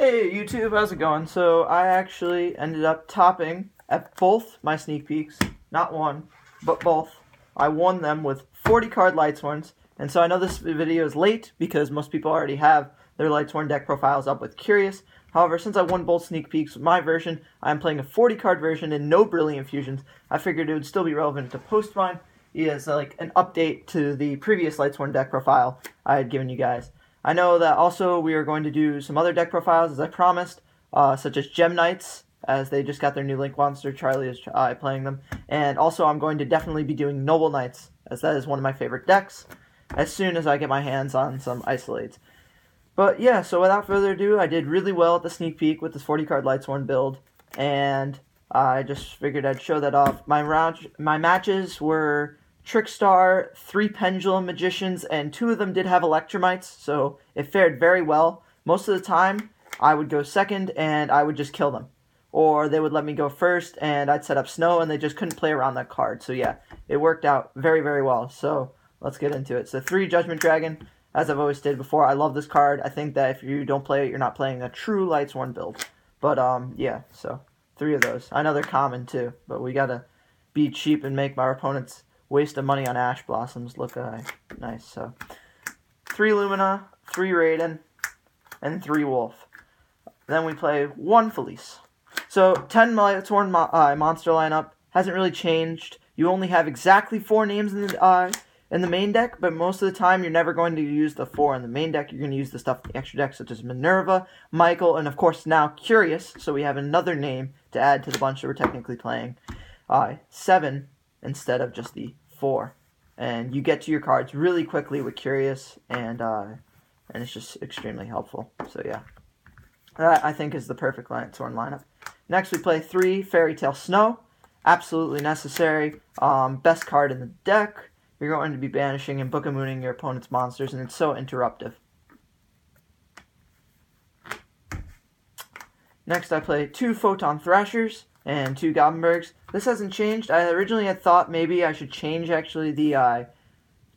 Hey YouTube, how's it going? So I actually ended up topping at both my sneak peeks, not one, but both. I won them with 40 card Lightsworns, and so I know this video is late because most people already have their Lightsworn deck profiles up with Curious. However, since I won both sneak peeks with my version, I'm playing a 40 card version and no Brilliant Fusions. I figured it would still be relevant to post mine as like an update to the previous Lightsworn deck profile I had given you guys. I know that also we are going to do some other deck profiles as I promised, such as Gem Knights, as they just got their new Link monster. Charlie is playing them. And also I'm going to definitely be doing Noble Knights, as that is one of my favorite decks, as soon as I get my hands on some Isolates. But yeah, so without further ado, I did really well at the sneak peek with this 40 card Lightsworn build, and I just figured I'd show that off. My matches were Trickstar, 3 Pendulum Magicians, and 2 of them did have Electromites, so it fared very well. Most of the time, I would go second, and I would just kill them. Or they would let me go first, and I'd set up Snow, and they just couldn't play around that card. So yeah, it worked out very, very well. So let's get into it. So 3 Judgment Dragon, as I've always stated before, I love this card. I think that if you don't play it, you're not playing a true Lightsworn build. But yeah, so 3 of those. I know they're common too, but we gotta be cheap and make our opponents waste of money on Ash Blossoms look nice. So 3 Lumina, 3 Raiden, and 3 Wolf. Then we play 1 Felice. So 10 Lightsworn monster lineup hasn't really changed. You only have exactly 4 names in the main deck, but most of the time you're never going to use the 4 in the main deck. You're going to use the stuff in the extra deck, such as Minerva, Michael, and of course now Curious. So we have another name to add to the bunch that we're technically playing. 7 instead of just the 4, and you get to your cards really quickly with Curious, and it's just extremely helpful. So yeah, that I think is the perfect Lightsworn lineup. Next we play 3 Fairy Tale Snow, absolutely necessary. Best card in the deck. You're going to be banishing and Book of Mooning your opponent's monsters, and it's so interruptive. Next I play 2 Photon Thrashers and 2 Goblinbergs. This hasn't changed. I originally had thought maybe I should change actually the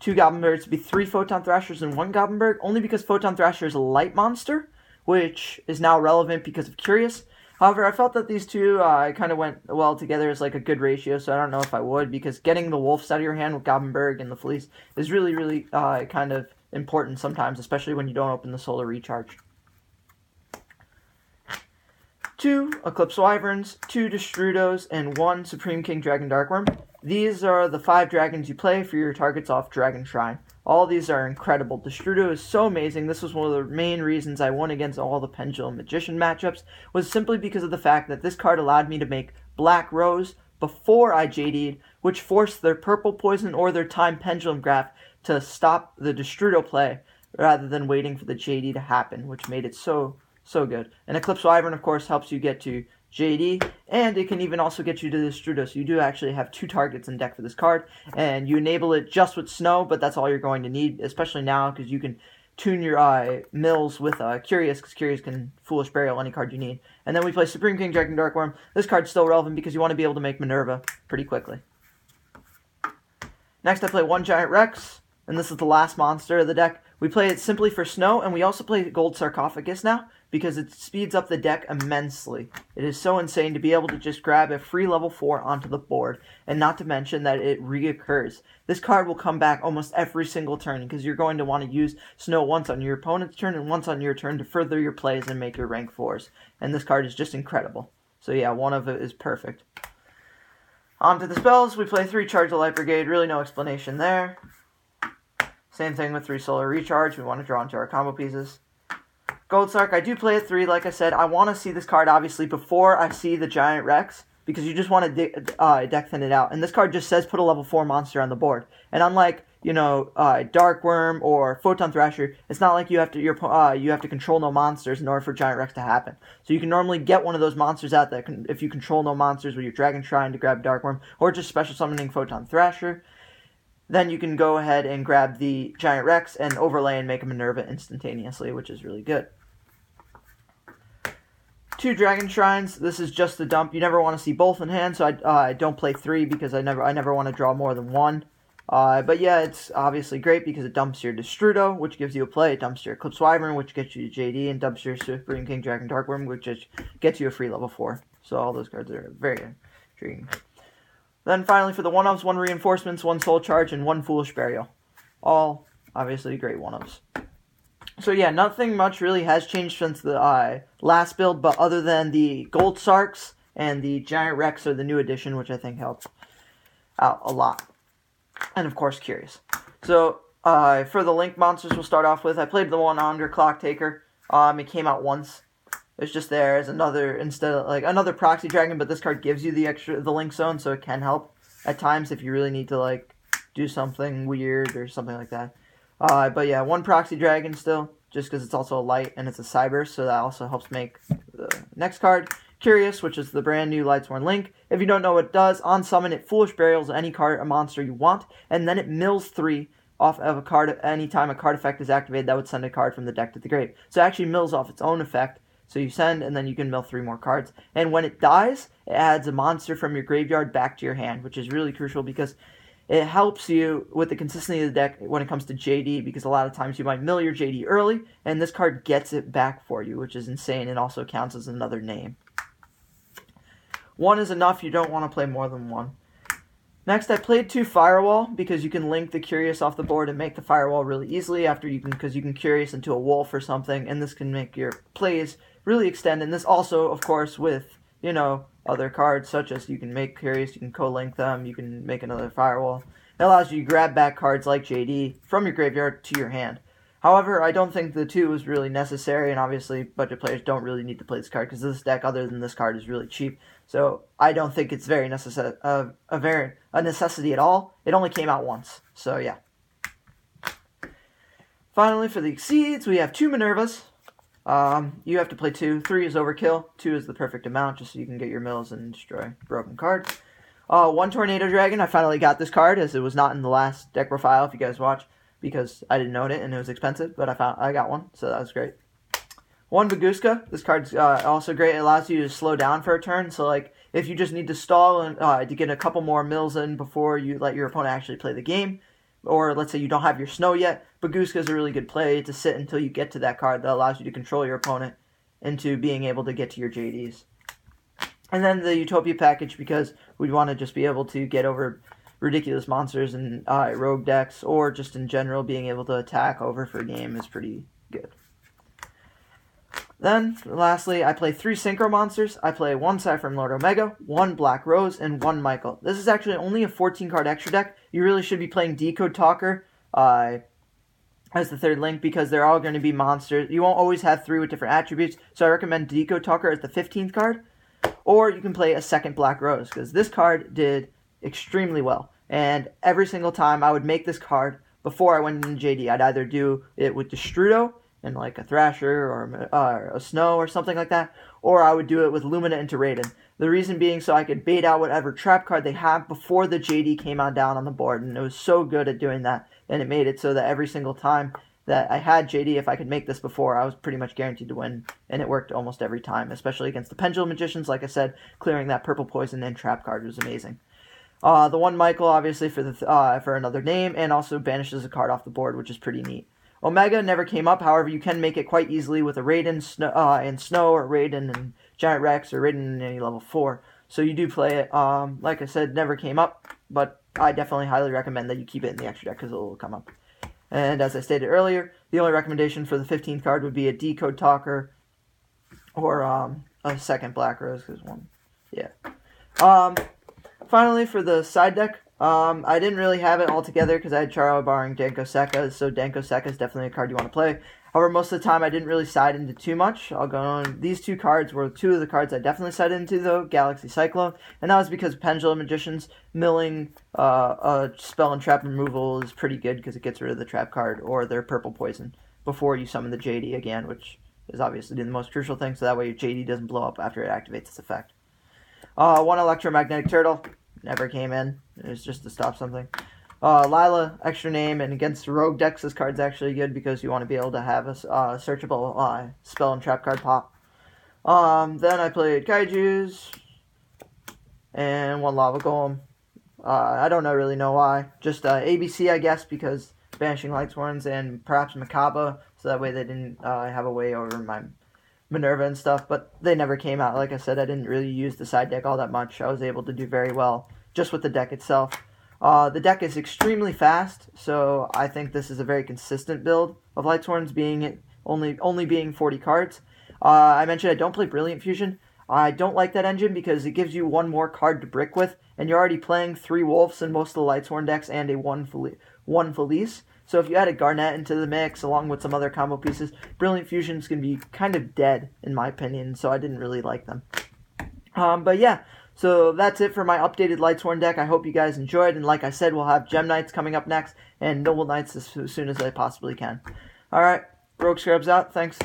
2 Goblinbergs to be 3 Photon Thrashers and 1 Goblinberg, only because Photon Thrasher is a light monster, which is now relevant because of Curious. However, I felt that these two kind of went well together as like a good ratio, so I don't know if I would, because getting the Wolves out of your hand with Goblinberg and the Fleece is really, really kind of important sometimes, especially when you don't open the Solar Recharge. 2 Eclipse Wyverns, 2 Destrudos, and 1 Supreme King Dragon Darkworm. These are the 5 dragons you play for your targets off Dragon Shrine. All these are incredible. Destrudo is so amazing. This was one of the main reasons I won against all the Pendulum Magician matchups, was simply because of the fact that this card allowed me to make Black Rose before I JD'd, which forced their Purple Poison or their Time Pendulum Graph to stop the Destrudo play, rather than waiting for the JD to happen, which made it so good. And Eclipse Wyvern, of course, helps you get to JD, and it can even also get you to the Destrudo, so you do actually have 2 targets in deck for this card, and you enable it just with Snow, but that's all you're going to need, especially now, because you can tune your mills with Curious, because Curious can Foolish Burial any card you need. And then we play Supreme King Dragon Darkworm. This card's still relevant because you want to be able to make Minerva pretty quickly. Next I play 1 Giant Rex, and this is the last monster of the deck. We play it simply for Snow, and we also play Gold Sarcophagus now, because it speeds up the deck immensely. It is so insane to be able to just grab a free level 4 onto the board, and not to mention that it reoccurs. This card will come back almost every single turn, because you're going to want to use Snow once on your opponent's turn and once on your turn to further your plays and make your rank 4s. And this card is just incredible. So yeah, one of it is perfect. On to the spells. We play 3 Charge the Light Brigade. Really no explanation there. Same thing with 3 Solar Recharge. We want to draw into our combo pieces. Gold Sark, I do play at 3, like I said. I want to see this card, obviously, before I see the Giant Rex, because you just want to deck thin it out. And this card just says put a level 4 monster on the board. And unlike, you know, Darkworm or Photon Thrasher, it's not like you have to control no monsters in order for Giant Rex to happen. So you can normally get one of those monsters out there if you control no monsters with your Dragon Shrine to grab Darkworm, or just special summoning Photon Thrasher. Then you can go ahead and grab the Giant Rex and overlay and make a Minerva instantaneously, which is really good. 2 Dragon Shrines. This is just the dump. You never want to see both in hand, so I don't play 3 because I never want to draw more than 1. But yeah, it's obviously great because it dumps your Destrudo, which gives you a play. It dumps your Eclipse Wyvern, which gets you JD, and dumps your Supreme King Dragon Darkworm, which gets you a free level 4. So all those cards are very intriguing. Then finally for the 1-ofs, 1 Reinforcements, 1 Soul Charge, and 1 Foolish Burial. All obviously great 1-ofs. So yeah, nothing much really has changed since the last build, but other than the Gold Sarks and the Giant Rex are the new addition, which I think helps out a lot. And of course, Curious. So for the Link monsters, we'll start off with. I played the one under Clock Taker. It came out once. It's just there as another another proxy dragon, but this card gives you the Link Zone, so it can help at times if you really need to do something weird or something like that. But yeah, 1 proxy dragon still, just because it's also a light and it's a cyber, so that also helps make the next card. Curious, which is the brand new Lightsworn Link. If you don't know what it does, on summon it Foolish Burials any card, a monster you want, and then it mills 3 off of a card anytime a card effect is activated that would send a card from the deck to the grave. So it actually mills off its own effect, so you send and then you can mill 3 more cards. And when it dies, it adds a monster from your graveyard back to your hand, which is really crucial because it helps you with the consistency of the deck when it comes to JD, because a lot of times you might mill your JD early, and this card gets it back for you, which is insane and also counts as another name. 1 is enough, you don't want to play more than 1. Next, I played 2 Firewall, because you can link the Curious off the board and make the Firewall really easily because you can Curious into a Wolf or something, and this can make your plays really extend, and this also, of course, with, other cards, such as you can make Curious, you can co-link them, you can make another Firewall. It allows you to grab back cards like JD from your graveyard to your hand. However, I don't think the 2 is really necessary, and obviously budget players don't really need to play this card because this deck, other than this card, is really cheap. So I don't think it's very a necessity at all. It only came out once, so yeah. Finally, for the Exceeds, we have 2 Minervas. You have to play 2. 3 is overkill. 2 is the perfect amount, just so you can get your mills and destroy broken cards. 1 Tornado Dragon. I finally got this card, as it was not in the last deck profile, if you guys watch, because I didn't own it and it was expensive, but I got one, so that was great. 1 Baguska. This card's also great. It allows you to slow down for a turn, so if you just need to stall and to get a couple more mills in before you let your opponent actually play the game, or let's say you don't have your snow yet, Baguska is a really good play to sit until you get to that card that allows you to control your opponent into being able to get to your JDs. And then the Utopia package, because we want to just be able to get over ridiculous monsters in rogue decks, or just in general being able to attack over for a game is pretty good. Then, lastly, I play 3 Synchro monsters. I play 1 Cypher Lord Omega, 1 Black Rose, and 1 Michael. This is actually only a 14-card extra deck. You really should be playing Decode Talker as the 3rd link, because they're all going to be monsters. You won't always have 3 with different attributes, so I recommend Decode Talker as the 15th card. Or you can play a 2nd Black Rose, because this card did extremely well. And every single time I would make this card before I went into JD. I'd either do it with Destrudo, and a Thrasher or a Snow or something like that, or I would do it with Lumina into Raiden. The reason being so I could bait out whatever trap card they have before the JD came down on the board, and it was so good at doing that, and it made it so that every single time that I had JD, if I could make this before, I was pretty much guaranteed to win, and it worked almost every time, especially against the Pendulum Magicians. Like I said, clearing that purple poison and trap card was amazing. The 1 Michael, obviously, for another name, and also banishes a card off the board, which is pretty neat. Omega never came up, however, you can make it quite easily with a Raiden and Snow, or Raiden and Giant Rex, or Raiden in any level 4. So you do play it. Like I said, never came up, but I definitely highly recommend that you keep it in the extra deck, because it will come up. And as I stated earlier, the only recommendation for the 15th card would be a Decode Talker, or a 2nd Black Rose, because 1, yeah. Finally, for the side deck, I didn't really have it all together because I had Charo barring Danko Sekka, so Danko Sekka is definitely a card you want to play. However, most of the time I didn't really side into too much. I'll go on. These 2 cards were 2 of the cards I definitely sided into, though, Galaxy Cyclone, and that was because Pendulum Magicians milling a spell and trap removal is pretty good because it gets rid of the trap card or their purple poison before you summon the JD again, which is obviously the most crucial thing, so that way your JD doesn't blow up after it activates its effect. 1 Electromagnetic Turtle. Never came in. It was just to stop something. Lila, extra name, and against rogue decks, this card's actually good because you want to be able to have a searchable spell and trap card pop. Then I played Kaijus, and 1 Lava Golem. I don't really know why. Just ABC, I guess, because Banishing Lightsworns and perhaps Macabre, so that way they didn't have a way over my Minerva and stuff, but they never came out. Like I said, I didn't really use the side deck all that much. I was able to do very well just with the deck itself. The deck is extremely fast, so I think this is a very consistent build of Lightsworns, being only being 40 cards. I mentioned I don't play Brilliant Fusion. I don't like that engine because it gives you one more card to brick with, and you're already playing 3 Wolves in most of the Lightsworn decks and a 1 Felice. So if you add a Garnet into the mix along with some other combo pieces, Brilliant Fusion's going to be kind of dead, in my opinion, so I didn't really like them. But yeah, so that's it for my updated Lightsworn deck. I hope you guys enjoyed, and like I said, we'll have Gem Knights coming up next, and Noble Knights as soon as I possibly can. Alright, Rogue Scrubs out. Thanks.